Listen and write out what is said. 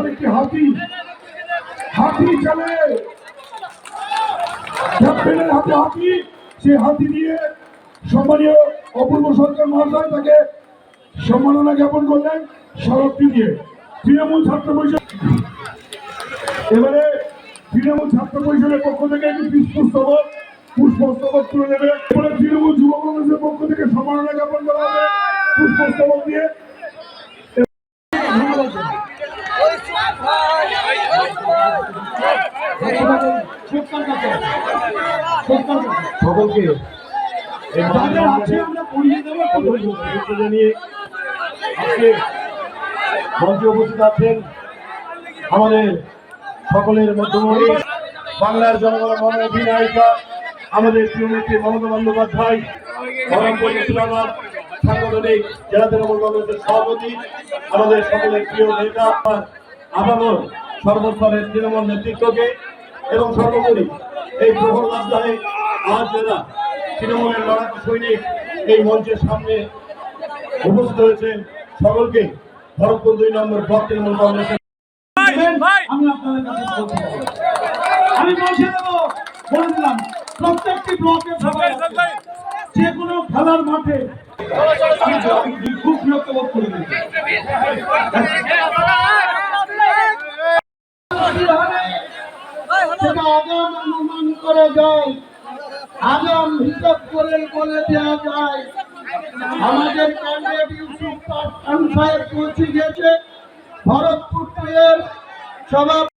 একটি হাতি চলে ক্যাপ্টেনের হাতে হাতি, সে হাতি দিয়ে সম্মানীয় অপূর্ব সরকার মহাশয় তাকে সম্মাননা জ্ঞাপন করলেন সড়কটি দিয়ে। তৃণমূল ছাত্র পরিষদ এবারে তৃণমূল ছাত্র পরিষদের পক্ষ থেকে একটি পুষ্পস্তবক তুলে নেবে। এবারে তৃণমূল যুব কংগ্রেসের পক্ষ থেকে সম্মাননা জ্ঞাপন করা হবে পুষ্পস্তবক দিয়ে। সকলকে জানিয়ে আজকে মঞ্চে উপস্থিত আছেন আমাদের সকলের মধ্যমণি বাংলার জনগণের মন অধিনায়িকা আমাদের প্রিয় নেত্রী মমতা বন্দ্যোপাধ্যায়, সাংগঠনিক জেলা তৃণমূল কংগ্রেসের সভাপতি, আমাদের সকলের প্রিয় নেতা আবারও সর্বস্তরের তৃণমূল নেতৃত্বকে এবং সর্বোপরি এই প্রহর সপ্তাহে আজ যারা তৃণমূলের লড়াকু সৈনিক এই মঞ্চের সামনে উপস্থিত হয়েছেন সকলকে ভরতপুর 2 নম্বর ব্লক তৃণমূল কংগ্রেসের আমি আপনাদের কাছে আমি পৌঁছে দেবো বলে দিলাম প্রত্যেকটি ব্লকের যে কোনো খেলার মাঠে খুব বিরক্ত বোধ করে আগাম অনুমান করা যায়, আগাম হিসাব করে বলে দেওয়া যায়। আমাদের ক্যান্ডিডেট ইউসুফ খান সাহেব পৌঁছে গেছে ভরতপুর এর সভাপতি।